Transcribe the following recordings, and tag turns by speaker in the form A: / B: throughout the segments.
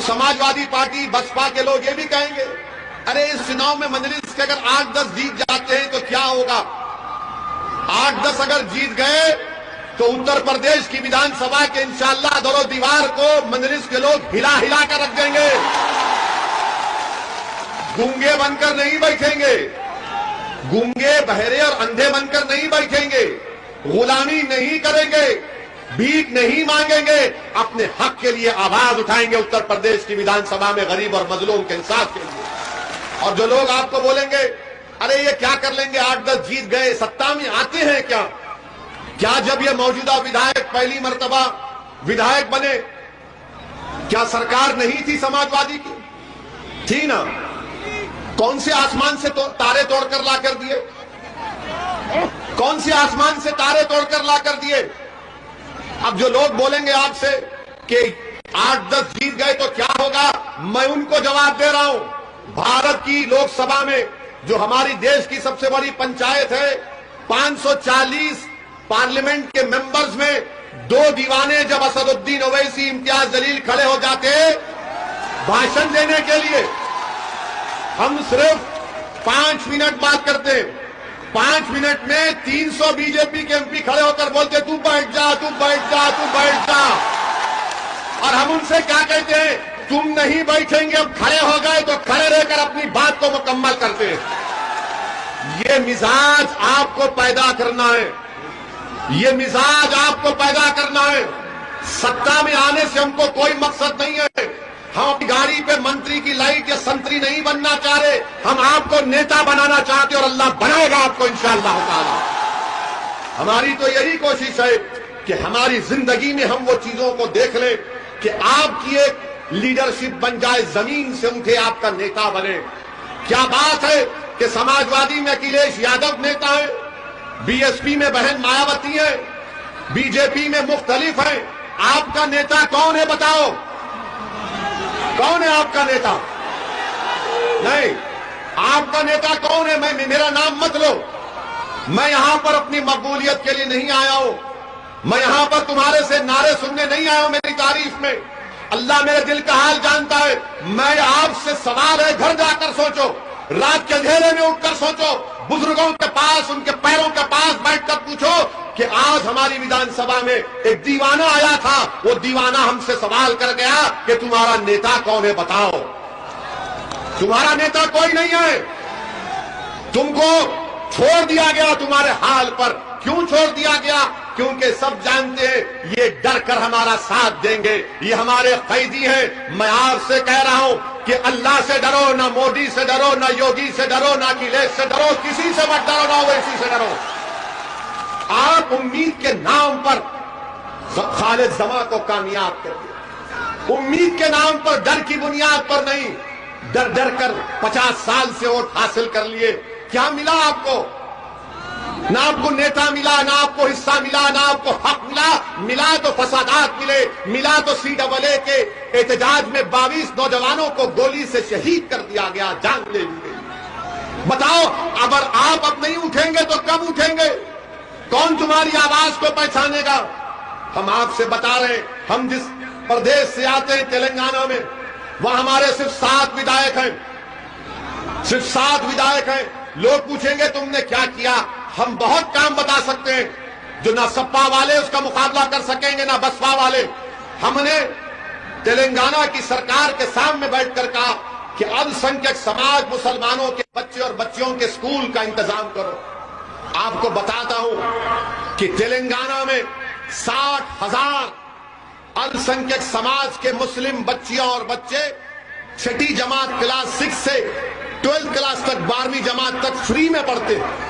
A: Samajwadi party Baspa के लोग ये भी कहेंगे, अरे इस चुनाव में मजलिस के अगर 8-10 जीत जाते हैं तो क्या होगा? 8-10 अगर जीत गए तो उत्तर प्रदेश की विधानसभा के इंशाअल्लाह दरो दीवार को मजलिस के लोग हिला हिला कर रख देंगे। गूंगे बनकर नहीं बैठेंगे, गूंगे बहरे और अंधे बनकर नहीं बैठेंगे, गुलामी नहीं करेंगे, भीख नहीं मांगेंगे, अपने हक के लिए आवाज उठाएंगे उत्तर प्रदेश की विधानसभा में गरीब और मजलूम के इंसाफ के लिए। और जो लोग आपको बोलेंगे अरे ये क्या कर लेंगे, 8-10 जीत गए, सत्ता में आते हैं क्या? क्या जब ये मौजूदा विधायक पहली मर्तबा विधायक बने क्या सरकार नहीं थी समाजवादी की? थी ना। कौन से आसमान से तारे तोड़कर ला कर दिए? कौन से आसमान से तारे तोड़कर ला कर दिए? अब जो लोग बोलेंगे आपसे कि 8-10 जीत गए तो क्या होगा, मैं उनको जवाब दे रहा हूं। भारत की लोकसभा में जो हमारी देश की सबसे बड़ी पंचायत है, 540 पार्लियामेंट के मेंबर्स में 2 दीवाने जब असदुद्दीन ओवैसी, इम्तियाज जलील खड़े हो जाते भाषण देने के लिए, हम सिर्फ 5 मिनट बात करते हैं। 5 मिनट में 300 बीजेपी के एमपी खड़े होकर बोलते तू बैठ जा, तू बैठ जा, तू बैठ जा। और हम उनसे क्या कहते हैं, तुम नहीं बैठेंगे, अब खड़े हो गए तो खड़े रहकर अपनी बात को मुकम्मल करते हैं। ये मिजाज आपको पैदा करना है, ये मिजाज आपको पैदा करना है। सत्ता में आने से हमको कोई मकसद नहीं है। हम अपनी गाड़ी पे मंत्री की लाइट या संतरी नहीं बनना चाह रहे, हम आपको नेता बनाना चाहते और अल्लाह बनाएगा आपको इंशाअल्लाह ताला। हमारी तो यही कोशिश है कि हमारी जिंदगी में हम वो चीजों को देख लें कि आपकी एक लीडरशिप बन जाए, जमीन से उठे, आपका नेता बने। क्या बात है कि समाजवादी में अखिलेश यादव नेता है, बीएसपी में बहन मायावती है, बीजेपी में मुख्तलिफ है। आपका नेता कौन है बताओ? कौन है आपका नेता? नहीं, आपका नेता कौन है? मेरा नाम मत लो। मैं यहां पर अपनी मकबूलियत के लिए नहीं आया हूं, मैं यहां पर तुम्हारे से नारे सुनने नहीं आया हूं मेरी तारीफ में। अल्लाह मेरे दिल का हाल जानता है। मैं आपसे सवाल है, घर जाकर सोचो, रात के अंधेरे में उठकर सोचो, बुजुर्गों के पास, उनके पैरों के पास बैठकर पूछो कि आज हमारी विधानसभा में एक दीवाना आया था, वो दीवाना हमसे सवाल कर गया कि तुम्हारा नेता कौन है बताओ। तुम्हारा नेता कोई नहीं है, तुमको छोड़ दिया गया तुम्हारे हाल पर। क्यों छोड़ दिया गया? क्योंकि सब जानते हैं ये डर कर हमारा साथ देंगे, ये हमारे कैदी हैं। मैं आपसे कह रहा हूं कि अल्लाह से डरो, ना मोदी से डरो, ना योगी से डरो, ना अखिलेश से डरो, किसी से मत डरो, ना ओवैसी से डरो। आप उम्मीद के नाम पर खालिद जमा को कामयाब कर दिया, उम्मीद के नाम पर, डर की बुनियाद पर नहीं। डर डर कर 50 साल से वोट हासिल कर लिए, क्या मिला आपको? ना आपको नेता मिला, ना आपको हिस्सा मिला, ना आपको हक मिला। मिला तो फसादात मिले, मिला तो CAA के एहतजाज में 22 नौजवानों को गोली से शहीद कर दिया गया, जान ले ली गई। बताओ, अगर आप अब नहीं उठेंगे तो कब उठेंगे? कौन तुम्हारी आवाज को पहचानेगा? हम आपसे बता रहे हैं, हम जिस प्रदेश से आते हैं तेलंगाना में, वहां हमारे सिर्फ 7 विधायक हैं, सिर्फ 7 विधायक हैं। लोग पूछेंगे तुमने क्या किया? हम बहुत काम बता सकते हैं जो ना सपा वाले उसका मुकाबला कर सकेंगे, ना बसपा वाले। हमने तेलंगाना की सरकार के सामने बैठकर कहा कि अल्पसंख्यक समाज, मुसलमानों के बच्चे और बच्चियों के स्कूल का इंतजाम करो। आपको बताता हूं कि तेलंगाना में 60,000 अल्पसंख्यक समाज के मुस्लिम बच्चियां और बच्चे 6ठी जमात क्लास 6 से 12th क्लास तक, 12वीं जमात तक फ्री में पढ़ते हैं।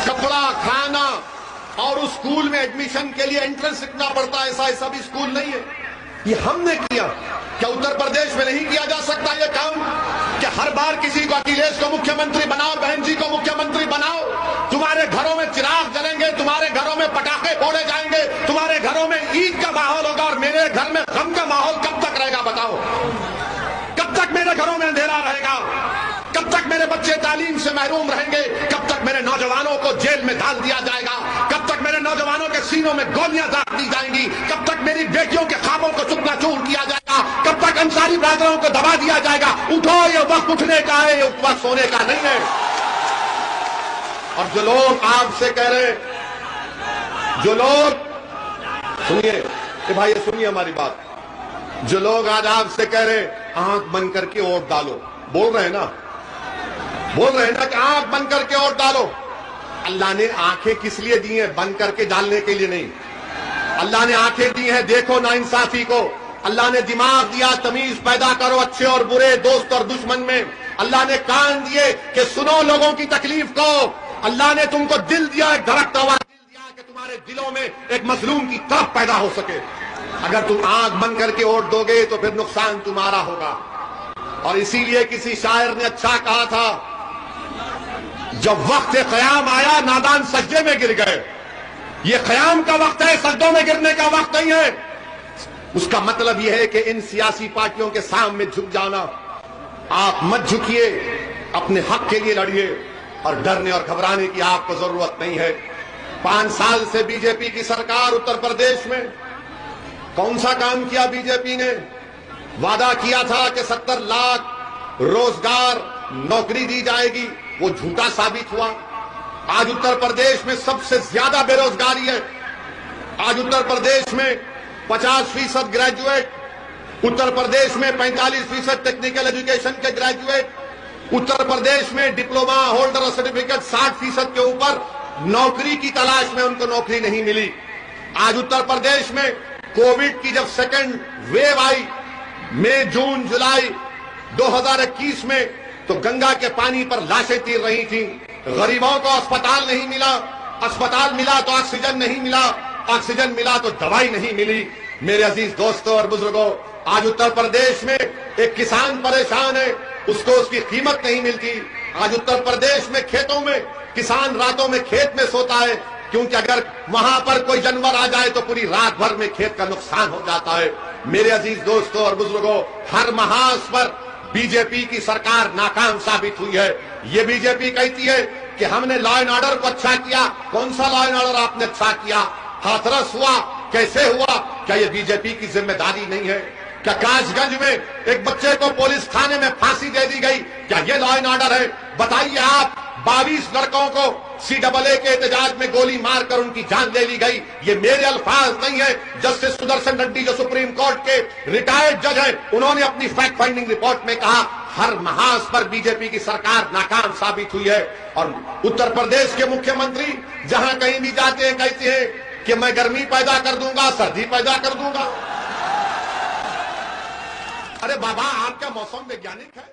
A: कपड़ा, खाना और उस स्कूल में एडमिशन के लिए एंट्रेंस लिखना पड़ता है। ऐसा भी स्कूल नहीं है। ये हमने किया। क्या उत्तर प्रदेश में नहीं किया जा सकता ये काम? क्या हर बार किसी को, अखिलेश को मुख्यमंत्री बनाओ, बहन जी को मुख्यमंत्री बनाओ, तुम्हारे घरों में चिराग जलेंगे, तुम्हारे घरों में पटाखे फोड़े जाएंगे, तुम्हारे घरों में ईद का माहौल होगा और मेरे घर में गम का माहौल कब तक रहेगा बताओ? कब तक मेरे घरों में अंधेरा रहेगा? कब तक मेरे बच्चे तालीम से महरूम रहेंगे? कब तक मेरे नौजवानों को जेल में डाल दिया जाएगा? कब तक मेरे नौजवानों के सीनों में गोलियां दाग दी जाएंगी? कब तक मेरी बेटियों के ख्वाबों को चुकना चूर किया जाएगा? जाएगा, कब तक अंसारी ब्रादरों को दबा दिया जाएगा। उठो, ये वक्त उठने का है, ये वक्त सोने का नहीं है। और जो लोग आपसे कह रहे हैं, जो लोग, सुनिए भाई, ये सुनिए हमारी बात, जो लोग आज आपसे कह रहे हैं आंख बंद करके वोट डालो, बोल रहे हैं ना कि आंख बंद करके वोट डालो। अल्लाह ने आंखें किस लिए दी हैं? बंद करके डालने के लिए नहीं। अल्लाह ने आंखें दी हैं, देखो नाइंसाफी को। अल्लाह ने दिमाग दिया, तमीज पैदा करो अच्छे और बुरे, दोस्त और दुश्मन में। अल्लाह ने कान दिए कि सुनो लोगों की तकलीफ को। अल्लाह ने तुमको दिल दिया, एक धड़कता हुआ दिल दिया कि तुम्हारे दिलों में एक मजलूम की तरफ पैदा हो सके। अगर तुम आंख बंद करके वोट दोगे तो फिर नुकसान तुम्हारा होगा। और इसीलिए किसी शायर ने अच्छा कहा था, जब वक्त क़याम आया नादान सजदे में गिर गए। ये क़याम का वक्त है, सजदों में गिरने का वक्त नहीं है। उसका मतलब यह है कि इन सियासी पार्टियों के सामने झुक जाना। आप मत झुकिए, अपने हक के लिए लड़िए और डरने और घबराने की आपको जरूरत नहीं है। 5 साल से बीजेपी की सरकार उत्तर प्रदेश में कौन सा काम किया? बीजेपी ने वादा किया था कि 70 लाख रोजगार नौकरी दी जाएगी, वो झूठा साबित हुआ। आज उत्तर प्रदेश में सबसे ज्यादा बेरोजगारी है। आज उत्तर प्रदेश में 50% ग्रेजुएट, उत्तर प्रदेश में 45% टेक्निकल एजुकेशन के ग्रेजुएट, उत्तर प्रदेश में डिप्लोमा होल्डर और सर्टिफिकेट 60% के ऊपर नौकरी की तलाश में उनको नौकरी नहीं मिली। आज उत्तर प्रदेश में कोविड की जब सेकंड वेव आई, मई, जून, जुलाई 2021 में, तो गंगा के पानी पर लाशें तीर रही थी। गरीबों को अस्पताल नहीं मिला, अस्पताल मिला तो ऑक्सीजन नहीं मिला, ऑक्सीजन मिला तो दवाई नहीं मिली। मेरे अजीज दोस्तों और बुजुर्गों, आज उत्तर प्रदेश में एक किसान परेशान है, उसको उसकी कीमत नहीं मिलती। आज उत्तर प्रदेश में खेतों में किसान रातों में खेत में सोता है, क्योंकि अगर वहां पर कोई जानवर आ जाए तो पूरी रात भर में खेत का नुकसान हो जाता है। मेरे अजीज दोस्तों और बुजुर्गों, हर महाज पर बीजेपी की सरकार नाकाम साबित हुई है। ये बीजेपी कहती है कि हमने लॉ एंड ऑर्डर को अच्छा किया। कौन सा लॉ एंड ऑर्डर आपने अच्छा किया? हाथरस हुआ, कैसे हुआ? क्या ये बीजेपी की जिम्मेदारी नहीं है? क्या कासगंज में एक बच्चे को पुलिस थाने में फांसी दे दी गई, क्या ये लॉ एंड ऑर्डर है? बताइए आप। 22 लड़कों को CAA के एहतजाज में गोली मारकर उनकी जान ले ली गई। ये मेरे अल्फाज नहीं है, जस्टिस सुदर्शन रेड्डी जो सुप्रीम कोर्ट के रिटायर्ड जज हैं, उन्होंने अपनी फैक्ट फाइंडिंग रिपोर्ट में कहा हर महाज पर बीजेपी की सरकार नाकाम साबित हुई है। और उत्तर प्रदेश के मुख्यमंत्री जहां कहीं भी जाते हैं कहते हैं कि मैं गर्मी पैदा कर दूंगा, सर्दी पैदा कर दूंगा। अरे बाबा, आप क्या मौसम वैज्ञानिक है?